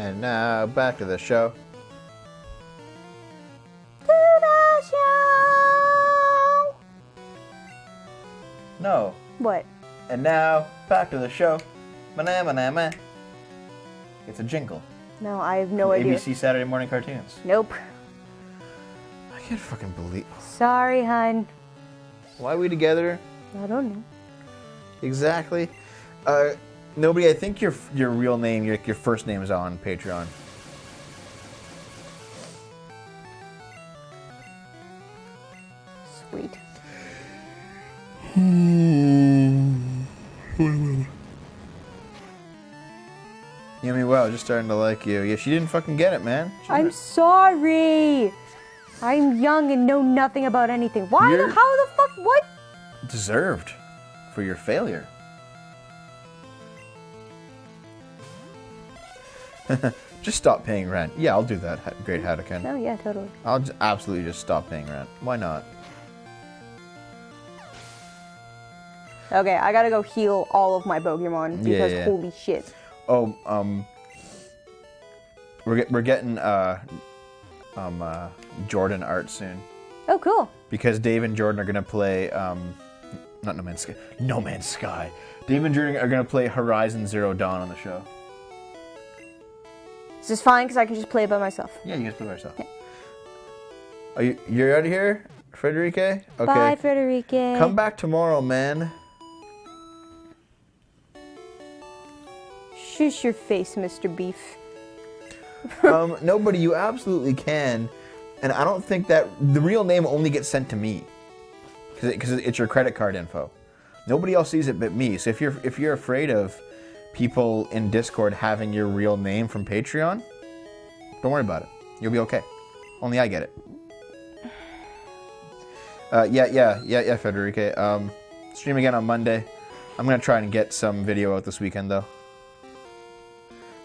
And now, back to the show. To the show. No. What? And now, back to the show. Banana. It's a jingle. No, I have no idea. ABC Saturday morning cartoons. Nope. I can't fucking believe. Sorry, hun. Why are we together? I don't know. Exactly. Nobody. I think your real name, your first name, is on Patreon. Sweet. Yeah, I mean, wow, just starting to like you. Yeah, she didn't fucking get it, man. I'm sorry. I'm young and know nothing about anything. How the fuck, what? Deserved for your failure. Just stop paying rent. Yeah, I'll do that, Great Hadouken. Oh, yeah, totally. I'll absolutely just stop paying rent. Why not? Okay, I gotta go heal all of my Pokemon because holy shit. Oh, we're getting Jordan art soon. Oh, cool. Because Dave and Jordan are gonna play not No Man's Sky. No Man's Sky. Dave and Jordan are gonna play Horizon Zero Dawn on the show. Is this fine? Because I can just play it by myself. Yeah, you guys play by yourself. Yeah. Are you're out of here, Frederique? Okay. Bye, Frederique. Come back tomorrow, man. Shush your face, Mr. Beef. Nobody, you absolutely can. And I don't think that the real name only gets sent to me. Because it's your credit card info. Nobody else sees it but me. So if you're afraid of people in Discord having your real name from Patreon, don't worry about it. You'll be okay. Only I get it. Yeah, Federica. Stream again on Monday. I'm gonna try and get some video out this weekend though.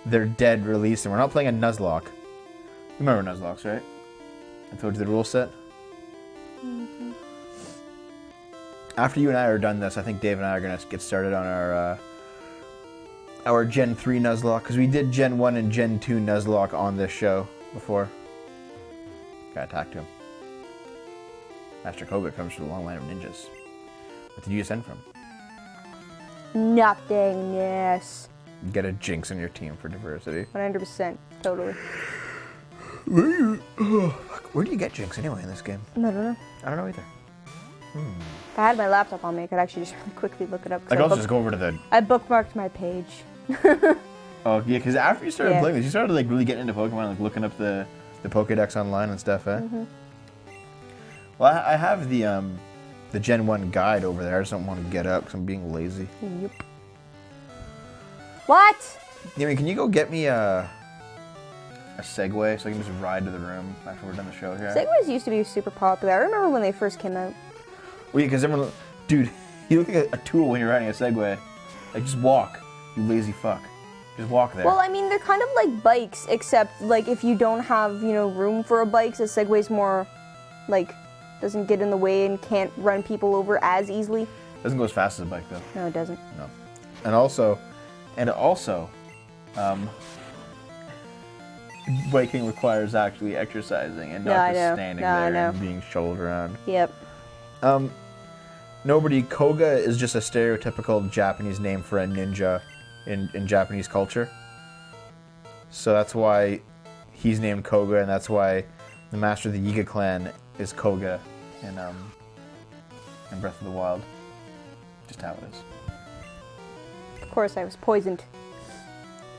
They're dead release, and we're not playing a Nuzlocke. You remember Nuzlocks, right? I told you the rule set. Mm-hmm. After you and I are done this, I think Dave and I are gonna get started on our Gen 3 Nuzlocke, because we did Gen 1 and Gen 2 Nuzlocke on this show before. Gotta talk to him. Master Koga comes from the long line of ninjas. What did you ascend from? Nothingness. Get a Jinx in your team for diversity. 100%. Totally. Where do you get Jinx anyway in this game? I don't know. I don't know either. If I had my laptop on me, I could actually just really quickly look it up. I could also just go over to the... I bookmarked my page. Oh, yeah, because after you started playing this, you started like really getting into Pokemon, like looking up the Pokedex online and stuff, eh? Mm-hmm. Well, I have the Gen 1 guide over there. I just don't want to get up because I'm being lazy. Yep. What? I mean, can you go get me a Segway so I can just ride to the room after we're done the show here? Segways used to be super popular. I remember when they first came out. Well, yeah, because everyone... Dude, you look like a tool when you're riding a Segway. Like, just walk, you lazy fuck. Just walk there. Well, I mean, they're kind of like bikes, except, like, if you don't have, room for a bike, so Segway's more, like, doesn't get in the way and can't run people over as easily. Doesn't go as fast as a bike, though. No, it doesn't. No. And also, biking requires actually exercising and not just standing there and being shouldered around. Yep. Nobody, Koga is just a stereotypical Japanese name for a ninja in Japanese culture. So that's why he's named Koga, and that's why the master of the Yiga clan is Koga in Breath of the Wild. Just how it is. Of course, I was poisoned.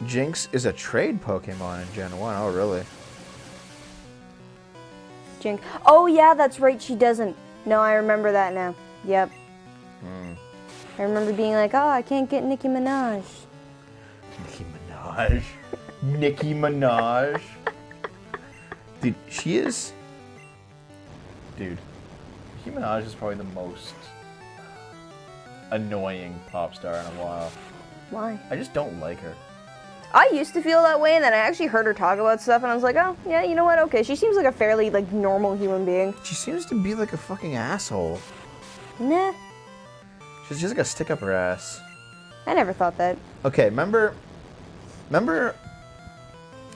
Jinx is a trade Pokemon in Gen 1. Oh, really? Jinx. Oh, yeah, that's right. She doesn't. No, I remember that now. Yep. I remember being like, oh, I can't get Nicki Minaj. Nicki Minaj. Nicki Minaj. Dude, she is... Dude, Nicki Minaj is probably the most annoying pop star in a while. Why? I just don't like her. I used to feel that way, and then I actually heard her talk about stuff, and I was like, oh, yeah, you know what? Okay, she seems like a fairly, normal human being. She seems to be like a fucking asshole. Nah. She's just like a stick up her ass. I never thought that. Okay, remember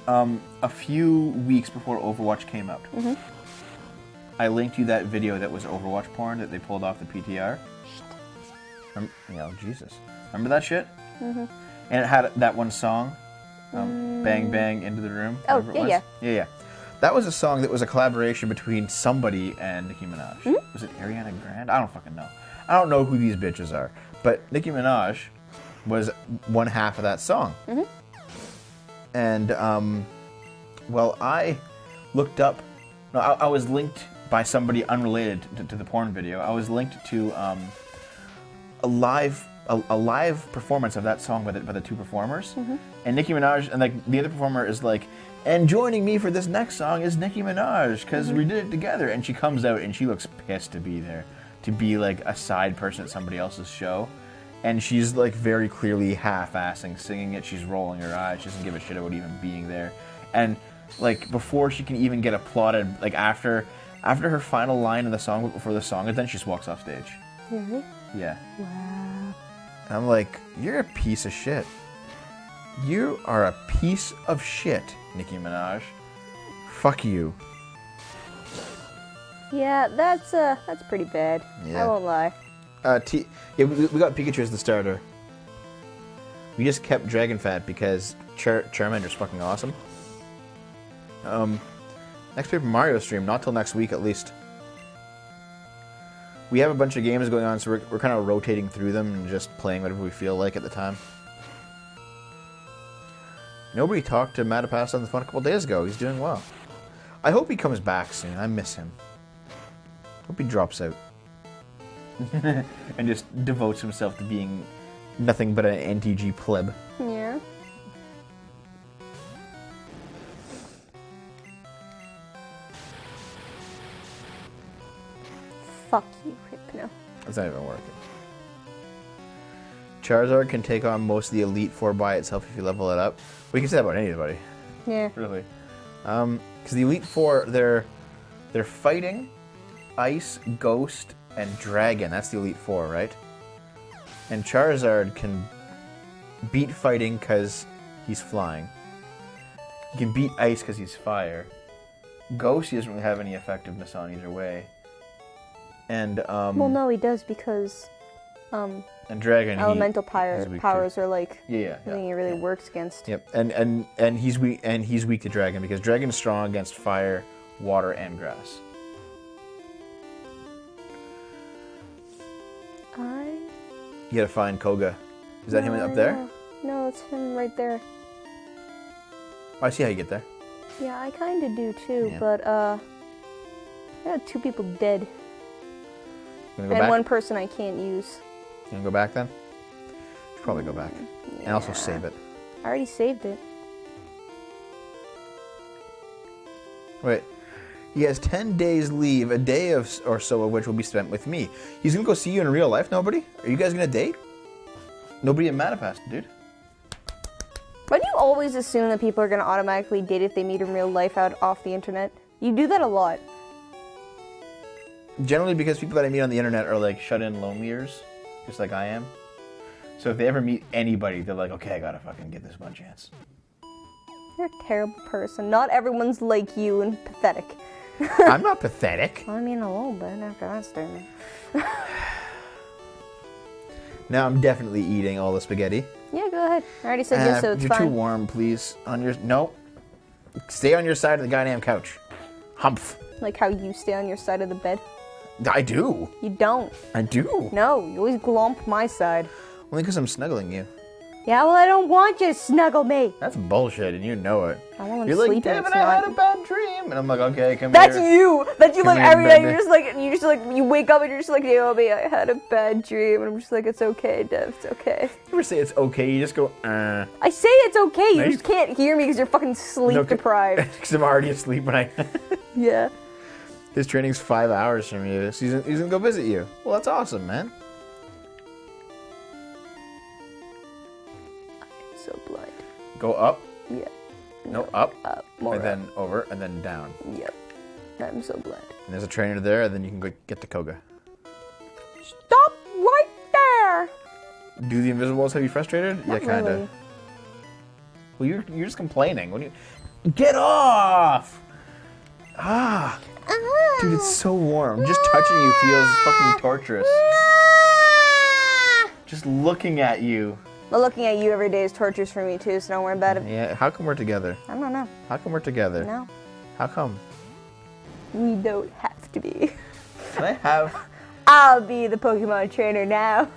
A few weeks before Overwatch came out, I linked you that video that was Overwatch porn that they pulled off the PTR. Jesus. Remember that shit? And it had that one song, Bang Bang Into the Room. Oh, Yeah. That was a song that was a collaboration between somebody and Nicki Minaj. Was it Ariana Grande? I don't fucking know. I don't know who these bitches are. But Nicki Minaj was one half of that song. And, well, I looked up... No, I was linked by somebody unrelated to the porn video. I was linked to a live performance of that song by the two performers. And Nicki Minaj, and like the other performer is like, and joining me for this next song is Nicki Minaj, because we did it together. And she comes out and she looks pissed to be there, to be like a side person at somebody else's show. And she's like very clearly half-assing singing it. She's rolling her eyes. She doesn't give a shit about even being there. And like before she can even get applauded, like after her final line in the song, before the song is done, she just walks off stage. Really? Yeah. Wow. And I'm like, you're a piece of shit. You are a piece of shit, Nicki Minaj. Fuck you. Yeah, that's pretty bad. Yeah. I won't lie. We got Pikachu as the starter. We just kept Dragon Fat because Charmander's fucking awesome. Next Paper Mario stream, not till next week at least. We have a bunch of games going on, so we're kind of rotating through them and just playing whatever we feel like at the time. Nobody talked to Matapass on the phone a couple days ago. He's doing well. I hope he comes back soon. I miss him. Hope he drops out. And just devotes himself to being nothing but an NTG pleb. Yeah. Fuck you, Hypno. That's not even working. Charizard can take on most of the Elite Four by itself if you level it up. We can say that about anybody. Yeah. Really. Because the Elite Four, they're fighting, Ice, Ghost, and Dragon. That's the Elite Four, right? And Charizard can beat fighting because he's flying. He can beat Ice because he's fire. Ghost, he doesn't really have any effectiveness on either way. And well, no, he does because and Dragon, elemental powers are like the thing he really works against. Yep, and he's weak to Dragon because Dragon's strong against fire, water, and grass. You gotta find Koga. Is that him up there? No, it's him right there. Oh, I see how you get there. Yeah, I kind of do too, Yeah. but I got 2 people dead. You gonna go And back? 1 person I can't use. You gonna go back then? Should probably go back. Yeah. And also save it. I already saved it. Wait. He has 10 days leave, a day or so of which will be spent with me. He's gonna go see you in real life, nobody? Are you guys gonna date? Nobody in Matapass, dude. Why do you always assume that people are going to automatically date if they meet in real life off the internet? You do that a lot. Generally because people that I meet on the internet are like shut-in loneliers, just like I am. So if they ever meet anybody, they're like, okay, I gotta fucking give this one chance. You're a terrible person. Not everyone's like you and pathetic. I'm not pathetic. I mean, a little bit after that statement. Now I'm definitely eating all the spaghetti. Yeah, go ahead. I already said yes, so it's you're fine. too warm, please. No. Stay on your side of the goddamn couch. Humph. Like how you stay on your side of the bed. I do. You don't. I do. No, you always glomp my side. Only because I'm snuggling you. Yeah, well, I don't want you to snuggle me. That's bullshit, and you know it. I want You're to like, sleep and damn it's it, I not. had a bad dream. And I'm like, okay, come That's here. you. That's you. Come Like here, every night, baby. you just like you wake up and you're just like, Naomi, I had a bad dream, and I'm just like, it's okay, Dev, it's okay. You ever say it's okay, you just go, I say it's okay. You No, you- just can't hear me because you're fucking sleep deprived. Because I'm already asleep when I... Yeah. His training's 5 hours from you, so he's gonna go visit you. Well, that's awesome, man. I'm so blind. Go up. Yeah. No, up. Up. More And up. then over, and then down. Yep. I'm so blind. And there's a trainer there, and then you can go get to Koga. Stop right there. Do the invisibles have you frustrated? Not yeah, kind of. really. Well, you're just complaining. Get off! Ah. Dude, it's so warm. Just touching you feels fucking torturous. Just looking at you. But looking at you every day is torturous for me too, so don't worry about it. Yeah, how come we're together? I don't know. How come we're together? No. How come? We don't have to be. Can I have... I'll be the Pokemon trainer now.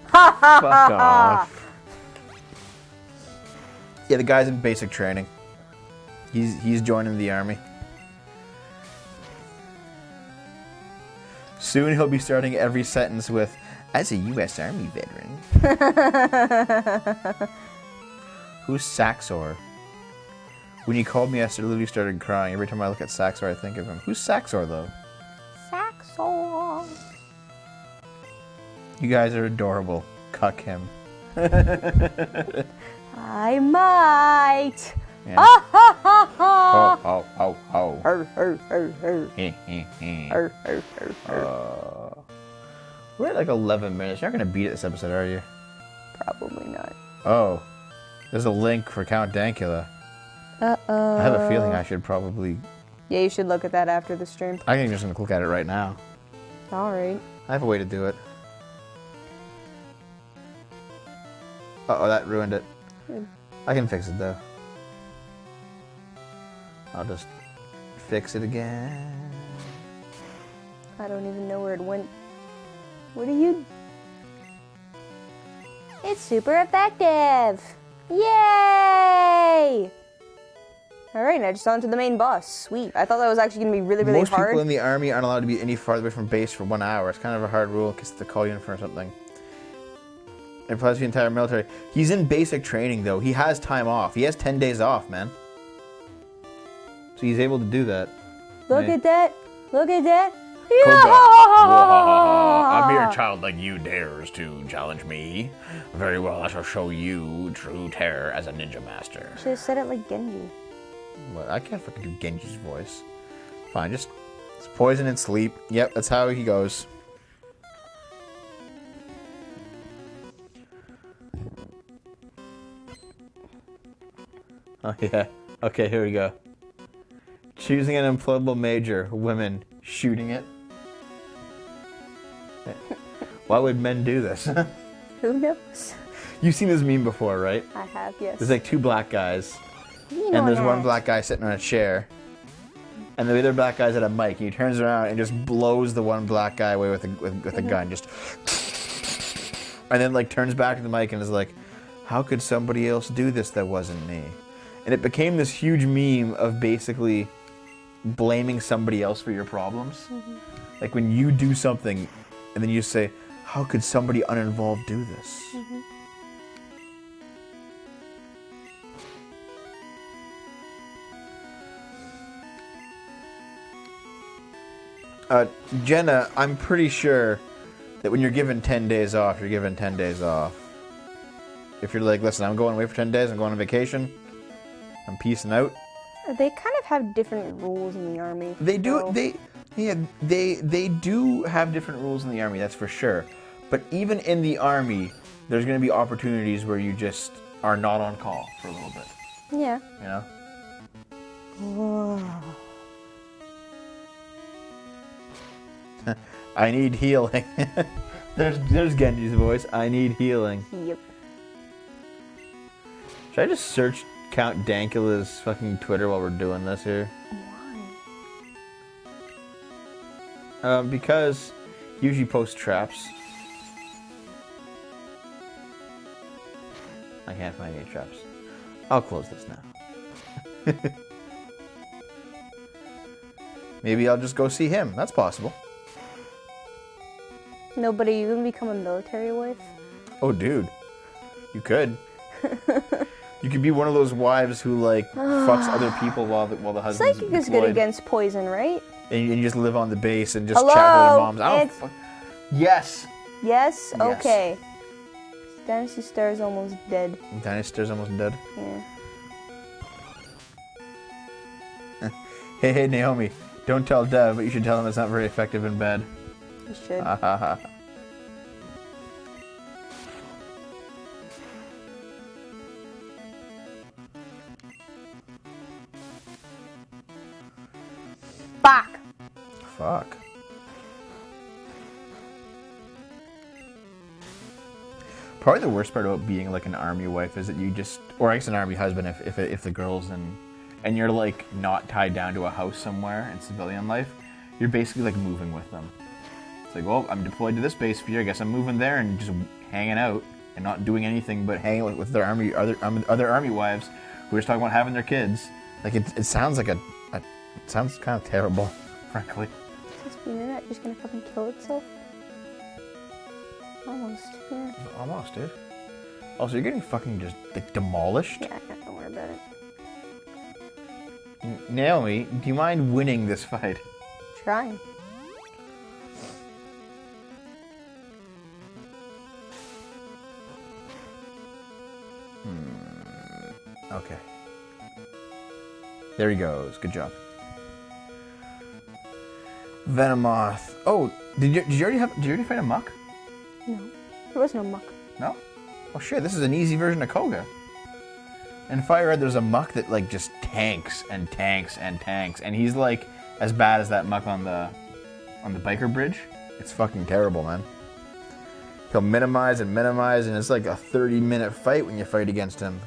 Fuck off. Yeah, the guy's in basic training. He's joining the army. Soon he'll be starting every sentence with, as a U.S. Army veteran. Who's Saxor? When you called me, I literally started crying. Every time I look at Saxor, I think of him. Who's Saxor, though? Saxor. You guys are adorable. Cuck him. I might. Yeah. Ha ha ha ha. Ho, ho, ho, Arr, arr, arr, arr. ho. Arr, arr, arr, arr. We're at like 11 minutes. You're not going to beat it this episode, are you? Probably not. Oh. There's a link for Count Dankula. Uh-oh. I have a feeling I should probably... Yeah, you should look at that after the stream. I think I'm just going to look at it right now. Alright. I have a way to do it. Uh-oh, that ruined it. Good. I can fix it, though. I'll just fix it again. I don't even know where it went. What are you... It's super effective! Yay! Alright, now just on to the main boss. Sweet. I thought that was actually going to be really, really Most hard. people in the army aren't allowed to be any farther away from base for 1 hour. It's kind of a hard rule because they call you in for something. It applies to the entire military. He's in basic training, though. He has time off. He has 10 days off, man. So he's able to do that. Look at that. Look at that. Koga. Yeah! A mere child like you dares to challenge me. Very well, I shall show you true terror as a ninja master. Should have said it like Genji. What? I can't fucking do Genji's voice. Fine, just it's poison and sleep. Yep, that's how he goes. Oh yeah. Okay, here we go. Choosing an implodable major. Women shooting it. Why would men do this? Who knows? You've seen this meme before, right? I have, yes. There's like two black guys. You know And there's that. one black guy sitting on a chair. And the other black guy's at a mic. And he turns around and just blows the one black guy away with a gun. Just. And then like turns back to the mic and is like, how could somebody else do this that wasn't me? And it became this huge meme of basically blaming somebody else for your problems. Like when you do something and then you say, how could somebody uninvolved do this? Jenna, I'm pretty sure that when you're given 10 days off, you're given 10 days off. If you're like, listen, I'm going away for 10 days, I'm going on vacation, I'm peacing out. They kind of have different rules in the army. They do, so- they do have different rules in the army, that's for sure. But even in the army, there's going to be opportunities where you just are not on call for a little bit. Yeah. You know? I need healing. There's Genji's voice. I need healing. Yep. Should I just search Count Dankula's fucking Twitter while we're doing this here? Why? Because he usually posts traps. I can't find any traps. I'll close this now. Maybe I'll just go see him. That's possible. No, but are you going to become a military wife? Oh, dude. You could. You could be one of those wives who, like, fucks other people while the husband's Psychic is deployed. good against poison, right? And you just live on the base and just Hello? chat with their moms. I don't It's- fuck. Yes. Yes? Yes. Okay. Dynasty Star is almost dead. Dynasty's almost dead. Yeah. Hey, Naomi. Don't tell Dev, but you should tell him it's not very effective in bed. You should. Ha ha ha. Fuck. Fuck. Probably the worst part about being like an army wife is that you just, or I guess an army husband if the girl's and you're like not tied down to a house somewhere in civilian life, you're basically like moving with them. It's like, well, I'm deployed to this base for you. I guess I'm moving there and just hanging out and not doing anything but hanging with their other army wives who are just talking about having their kids. Like it sounds like it sounds kind of terrible, frankly. Is this internet just gonna fucking kill itself? Almost, yeah. Almost, dude. Also, you're getting fucking just like demolished. Yeah, don't worry about it. Naomi, do you mind winning this fight? Trying. Okay. There he goes. Good job. Venomoth. Oh, did you already fight a muck? No. There was no muck. No? Oh shit, this is an easy version of Koga. In Fire Red, there's a muck that like just tanks and tanks and tanks, and he's like as bad as that muck on the biker bridge. It's fucking terrible, man. He'll minimize, and it's like a 30-minute fight when you fight against him.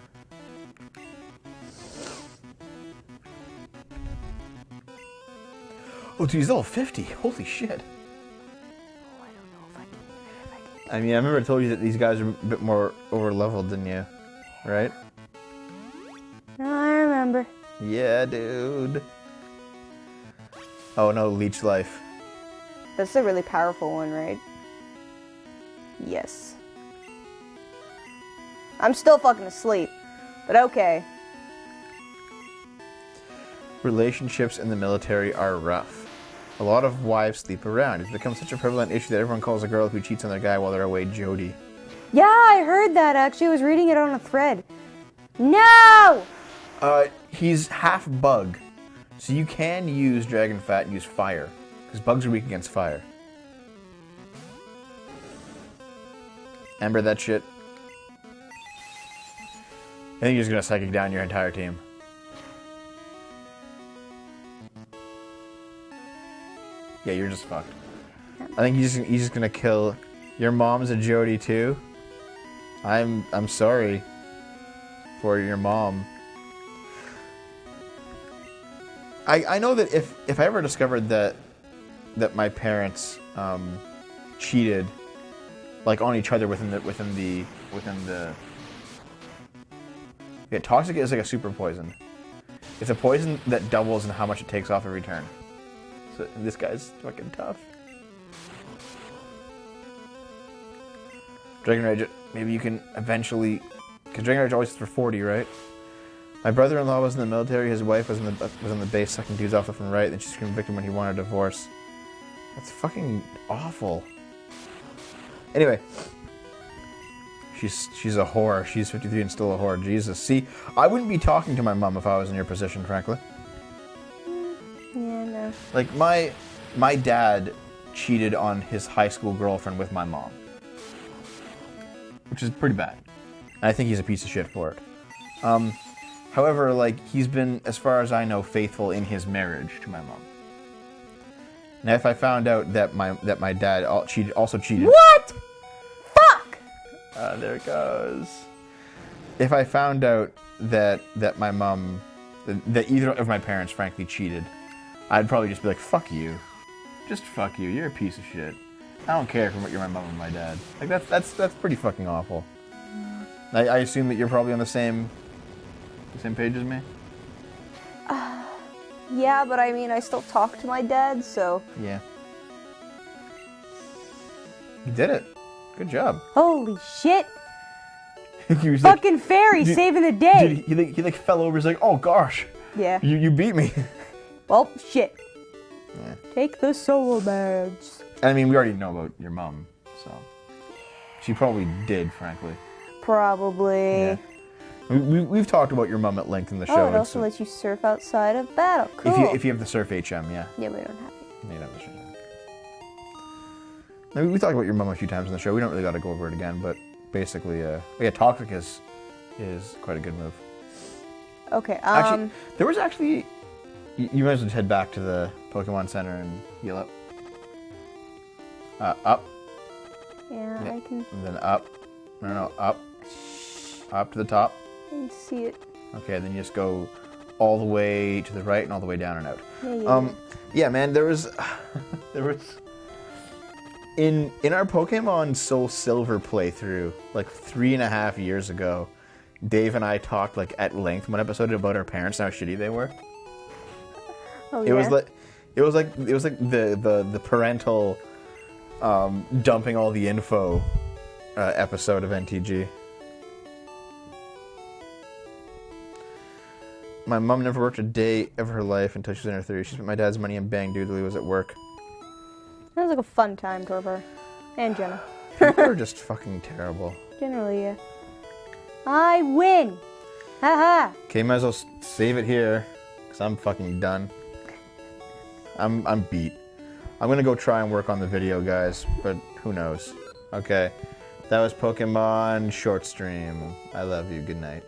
Oh, dude, he's level 50. Holy shit. Oh, I don't know if I can. I mean, I remember I told you that these guys are a bit more over-leveled than you, right? No, I remember. Yeah, dude. Oh no, Leech Life. That's a really powerful one, right? Yes. I'm still fucking asleep, but okay. Relationships in the military are rough. A lot of wives sleep around. It's become such a prevalent issue that everyone calls a girl who cheats on their guy while they're away Jodie. Yeah, I heard that actually. I was reading it on a thread. No! He's half bug. So you can use Dragon Fat and use fire. Because bugs are weak against fire. Remember that shit? I think you're just gonna psychic down your entire team. Yeah, you're just fucked. I think he's just gonna kill. Your mom's a Jodie too. I'm sorry for your mom. I know that if I ever discovered that my parents cheated like on each other within the yeah, toxic is like a super poison. It's a poison that doubles in how much it takes off every turn. So this guy's fucking tough. Dragon Rage, maybe you can eventually, because Dragon Rage always is for 40, right? My brother-in-law was in the military. His wife was on the base sucking dudes off left and right. Then she screamed victim when he wanted a divorce. That's fucking awful. Anyway, she's a whore. She's 53 and still a whore. Jesus. See, I wouldn't be talking to my mom if I was in your position, frankly. Yeah, no. Like my dad cheated on his high school girlfriend with my mom, which is pretty bad. And I think he's a piece of shit for it. However, like, he's been, as far as I know, faithful in his marriage to my mom. Now, if I found out that my dad also cheated. What? Fuck! There it goes. If I found out that my mom, that either of my parents, frankly, cheated, I'd probably just be like, fuck you. Just fuck you. You're a piece of shit. I don't care if you're my mom or my dad. Like, that's pretty fucking awful. I assume that you're probably on the same page as me? Yeah, but I mean, I still talk to my dad, so... Yeah. You did it. Good job. Holy shit! He was Fucking fairy saving the day! Dude, he fell over. He's like, oh gosh. Yeah. You beat me. Well, shit. Yeah. Take the soul badge. I mean, we already know about your mom, so... She probably did, frankly. Probably. Yeah. We've talked about your mom at length in the show. Oh, it also lets you surf outside of battle. Cool. If you have the Surf HM, yeah. Yeah, we don't have it. Yeah, you don't have the Surf HM. We talked about your mom a few times in the show. We don't really got to go over it again, but basically, yeah, Toxic is quite a good move. Okay, Actually, there was actually... You might as well head back to Pokemon Center and heal up. Up. Yeah, I can And then up. No, up. Up to the top. see it. Okay, then you just go all the way to the right and all the way down and out. Yeah. Yeah, man, there was in our Pokemon Soul Silver playthrough, like 3.5 years ago, Dave and I talked like at length one episode about our parents and how shitty they were. Oh, It was like the parental dumping all the info episode of NTG. My mom never worked a day of her life until she was in her 30s. She spent my dad's money on Bang Doodle. He was at work. That was like a fun time, Torvar. And Jenna. People are just fucking terrible. Generally, yeah. I win! Haha! Okay, might as well save it here, because I'm fucking done. I'm beat. I'm gonna go try and work on the video, guys, but who knows. Okay, that was Pokemon Short Stream. I love you. Good night.